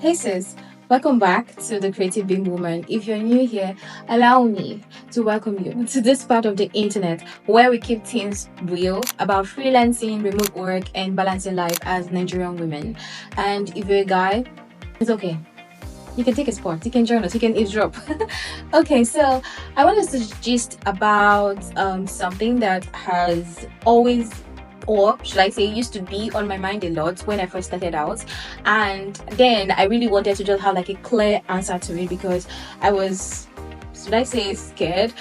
Hey sis, welcome back to the Creative Being Woman. If you're new here, allow me to welcome you to this part of the internet where we keep things real about freelancing, remote work, and balancing life as Nigerian women. And if you're a guy, it's okay. You can take a spot, you can join us, you can eavesdrop. Okay, so I want us to gist about something that has always, or should I say, used to be on my mind a lot when I first started out. And then I really wanted to just have like a clear answer to it because I was, should I say, scared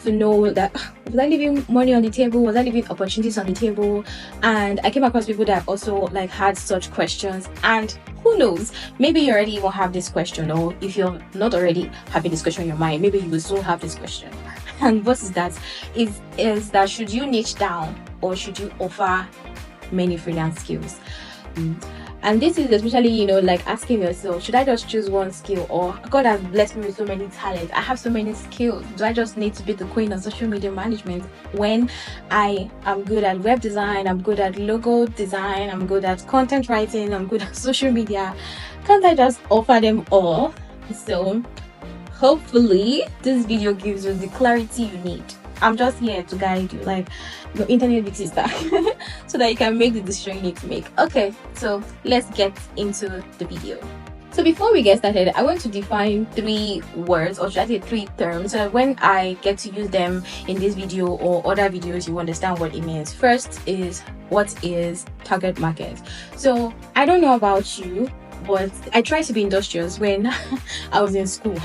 to know that was I leaving money on the table, was I leaving opportunities on the table. And I came across people that also like had such questions, and who knows, maybe you already even have this question, or if you're not already having this question in your mind, maybe you will still have this question. And what is that? Is that should you niche down or should you offer many freelance skills? And this is especially, like asking yourself, should I just choose one skill, or God has blessed me with so many talents, I have so many skills, do I just need to be the queen of social media management when I am good at web design, I'm good at logo design, I'm good at content writing, I'm good at social media? Can't I just offer them all? So hopefully this video gives you the clarity you need. I'm just here to guide you, like your internet big sister, so that you can make the decision you need to make. Okay, so let's get into the video. So before we get started, I want to define 3 words, or should I say 3 terms, so that when I get to use them in this video or other videos, you understand what it means. First is, what is target market? So I don't know about you, but I tried to be industrious when I was in school.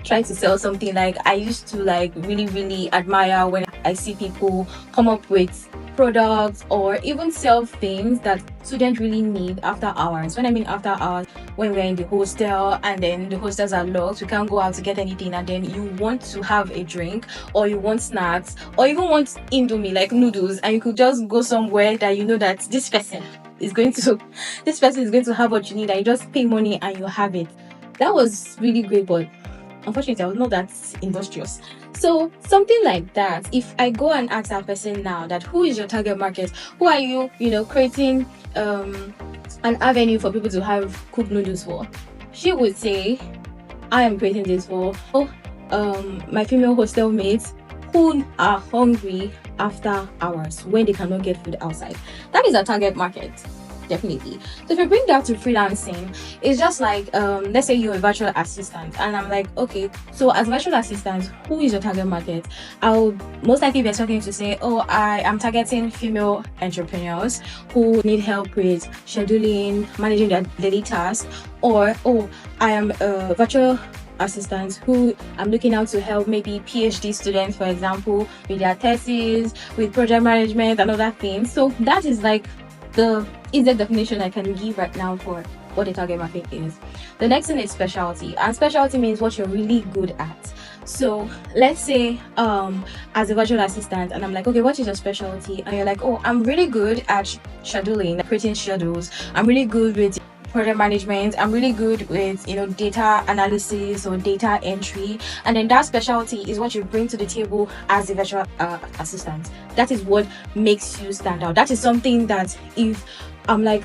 Tried to sell something. Like I used to like really admire when I see people come up with products or even sell things that students really need after hours. When I mean after hours, when we're in the hostel and then the hostels are locked, we can't go out to get anything, and then you want to have a drink, or you want snacks, or even want Indomie, like noodles, and you could just go somewhere that you know that this person is going to have what you need, and you just pay money and you have it. That was really great, but unfortunately I was not that industrious. So something like that, if I go and ask that person now that who is your target market, who are you creating an avenue for people to have cooked noodles for, she would say, I am creating this for my female hostel mates who are hungry after hours when they cannot get food outside. That is a target market, definitely. So if you bring that to freelancing, it's just like let's say you're a virtual assistant, and I'm like, okay, so as a virtual assistant, who is your target market? I'll most likely be expecting to say, oh, I am targeting female entrepreneurs who need help with scheduling, managing their daily tasks, or oh, I am a virtual assistants who I'm looking out to help maybe PhD students, for example, with their thesis, with project management and other things. So that is like the easiest definition I can give right now for what a target market is. The next thing is specialty, and specialty means what you're really good at. So let's say as a virtual assistant, and I'm like, okay, what is your specialty? And you're like, oh, I'm really good at scheduling, creating schedules, I'm really good with project management, I'm really good with data analysis or data entry. And then that specialty is what you bring to the table as a virtual assistant. That is what makes you stand out. That is something that if I'm like,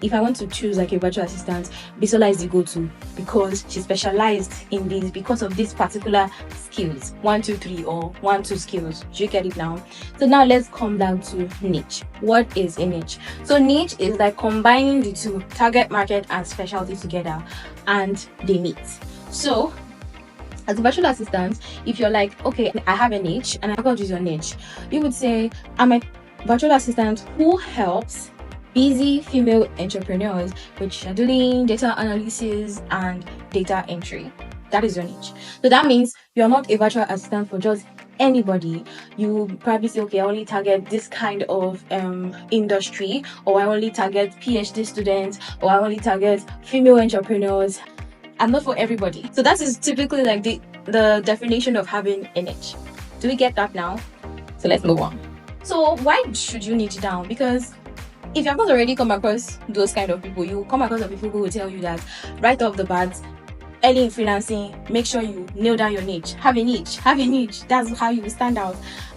if I want to choose like a virtual assistant, Bisola is the go-to because she specialized in this because of this particular skills, 1 2 3 or 1 2 skills. Do you get it now? So now let's come down to niche. What is a niche? So niche is like combining the two, target market and specialty together, and they meet. So as a virtual assistant, if you're like, okay, I have a niche, and I forgot to use your niche, you would say, I'm a virtual assistant who helps busy female entrepreneurs with scheduling, data analysis, and data entry. That is your niche. So that means you're not a virtual assistant for just anybody. You probably say, okay, I only target this kind of industry, or I only target PhD students, or I only target female entrepreneurs. I'm not for everybody. So that is typically like the definition of having a niche. Do we get that now? So let's move on. So why should you niche down? Because if you have not already come across those kind of people, you come across the people who will tell you that right off the bat, early in freelancing, make sure you nail down your niche. Have a niche. That's how you stand out.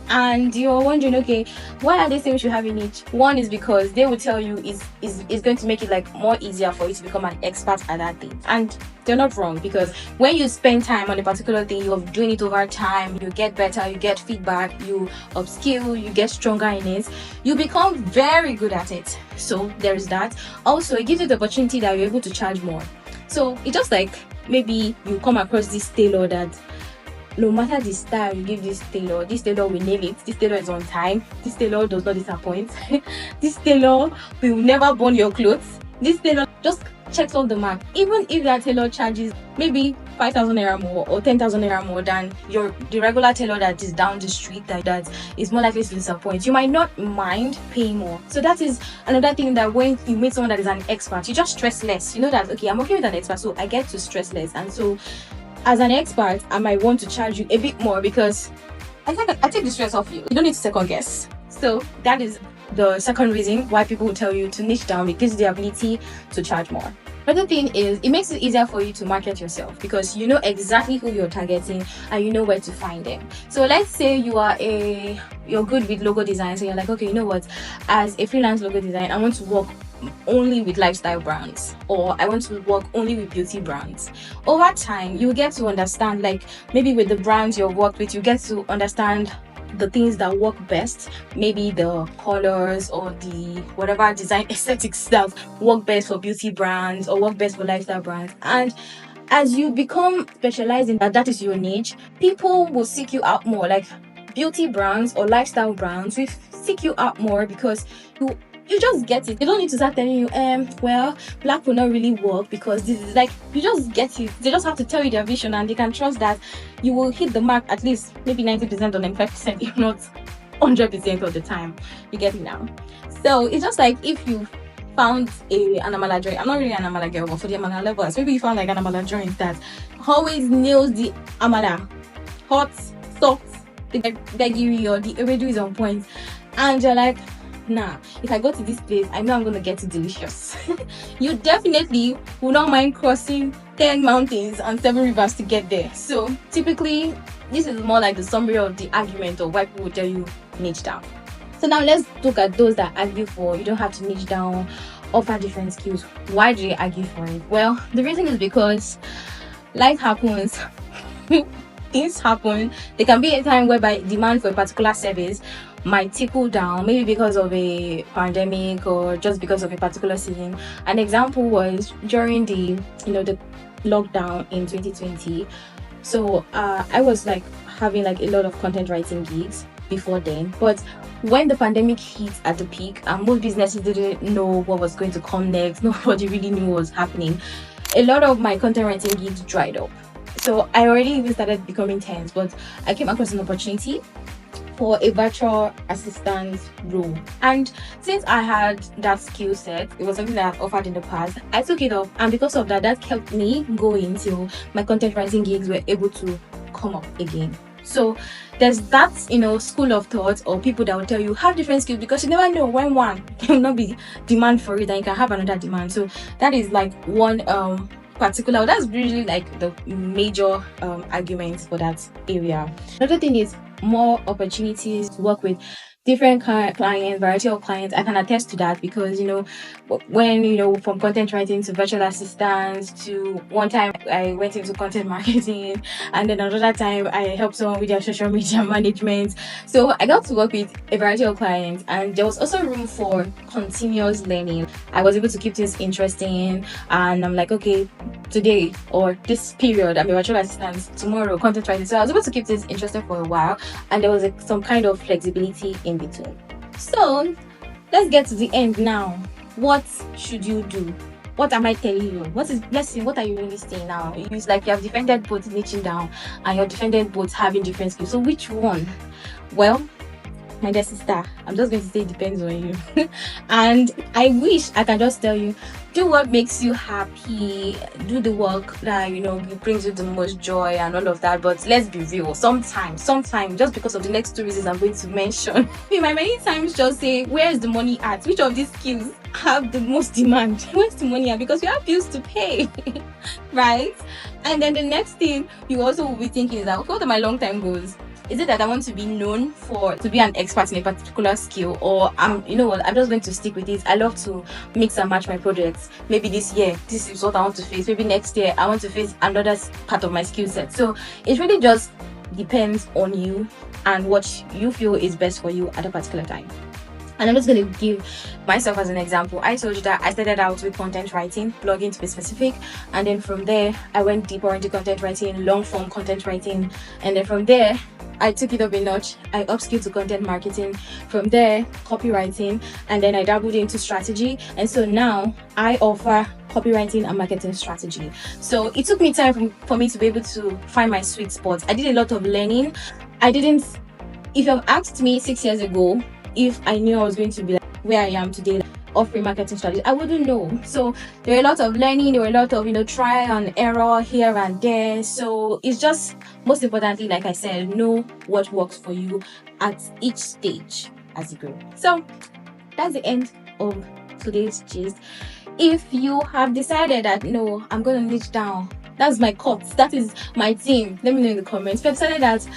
and you're wondering, okay, why are they saying we should have a niche? One is because they will tell you is going to make it like more easier for you to become an expert at that thing, and they're not wrong, because when you spend time on a particular thing, you're doing it over time, you get better, you get feedback, you upskill, you get stronger in it, you become very good at it. So there's that. Also, it gives you the opportunity that you're able to charge more. So it's just like maybe you come across this tailor that no matter the style you give this tailor will nail it. This tailor is on time. This tailor does not disappoint. This tailor will never burn your clothes. This tailor just checks all the mark. Even if that tailor charges maybe 5,000 naira more or 10,000 naira more than the regular tailor that is down the street, that is more likely to disappoint, you might not mind paying more. So that is another thing, that when you meet someone that is an expert, you just stress less. You know that, okay, I'm working with an expert, so I get to stress less. And so as an expert, I might want to charge you a bit more because I take the stress off you. You don't need to second guess. So that is the second reason why people will tell you to niche down. It gives you the ability to charge more. Another thing is, it makes it easier for you to market yourself because you know exactly who you're targeting and you know where to find them. So let's say you're good with logo design, so you're like, okay, you know what, as a freelance logo designer, I want to work only with lifestyle brands, or I want to work only with beauty brands. Over time, you get to understand, like maybe with the brands you've worked with, you get to understand the things that work best, maybe the colors or the whatever design aesthetics that work best for beauty brands or work best for lifestyle brands. And as you become specialized in that is your niche, people will seek you out more. Like beauty brands or lifestyle brands will seek you out more because you just get it. They don't need to start telling you, well, black will not really work because this is like, you just get it. They just have to tell you their vision and they can trust that you will hit the mark at least maybe 90% or 95%, if not 100% of the time. You get it now. So it's just like if you found an amala joint. I'm not really an amala girl, but for the amala lovers, maybe you found like an amala joint that always nails the amala, hot, soft, the begiri or the ewedu is on point, and you're like, nah, if I go to this place, I know I'm gonna get it delicious. You definitely will not mind crossing 10 mountains and 7 rivers to get there. So typically, this is more like the summary of the argument of why people will tell you niche down. So now let's look at those that argue for you don't have to niche down, offer different skills. Why do they argue for it? Well, the reason is because life happens. Things happen. There can be a time whereby demand for a particular service might tickle down, maybe because of a pandemic or just because of a particular season. An example was during the lockdown in 2020. So I was like having like a lot of content writing gigs before then, but when the pandemic hit at the peak and most businesses didn't know what was going to come next, nobody really knew what was happening, a lot of my content writing gigs dried up. So I already even started becoming tense, but I came across an opportunity for a virtual assistant role. And since I had that skill set, it was something that I've offered in the past, I took it up, and because of that, that kept me going till my content writing gigs were able to come up again. So there's that, school of thought, or people that will tell you have different skills because you never know when one will not be demand for it and you can have another demand. So that is like one particular, that's really like the major arguments for that area. Another thing is more opportunities to work with different clients, variety of clients. I can attest to that because when from content writing to virtual assistants, to one time I went into content marketing, and then another time I helped someone with their social media management. So I got to work with a variety of clients, and there was also room for continuous learning. I was able to keep things interesting, and I'm like, okay, today or this period I'm a virtual assistant, tomorrow content writing. So I was able to keep things interesting for a while, and there was some kind of flexibility in between. So let's get to the end now. What should you do? What am I telling you? What are you really saying now? It's like you have defended both niching down and you're defended both having different skills. So which one? Well, my dear sister, I'm just going to say it depends on you. And I wish I can just tell you, do what makes you happy, do the work that it brings you the most joy and all of that. But let's be real, sometimes just because of the next 2 reasons I'm going to mention, we might many times just say, where is the money at? Which of these skills have the most demand? Where's the money at? Because you have bills to pay. Right? And then the next thing you also will be thinking is that, okay, what are my long-term goals? Is it that I want to be known for to be an expert in a particular skill, or you know what, I'm just going to stick with it. I love to mix and match my projects. Maybe this year this is what I want to face, maybe next year I want to face another part of my skill set. So it really just depends on you and what you feel is best for you at a particular time. And I'm just going to give myself as an example. I told you that I started out with content writing, blogging to be specific, and then from there I went deeper into content writing, long form content writing, and then from there I took it up a notch. I upskilled to content marketing, from there copywriting, and then I dabbled into strategy. And so now I offer copywriting and marketing strategy. So it took me time for me to be able to find my sweet spot. I did a lot of learning. If you have asked me 6 years ago if I knew I was going to be like where I am today, offering marketing strategies, I wouldn't know. So there were a lot of learning, there were a lot of trial and error here and there. So it's just, most importantly, like I said, know what works for you at each stage as you grow. So that's the end of today's gist. If you have decided that no, I'm going to niche down, that's my cut, that is my thing, let me know in the comments. If you have decided that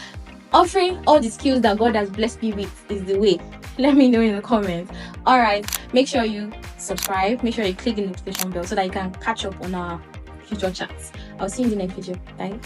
offering all the skills that God has blessed me with is the way, let me know in the comments. All right, make sure you subscribe, make sure you click the notification bell so that you can catch up on our future chats. I'll see you in the next video. Bye.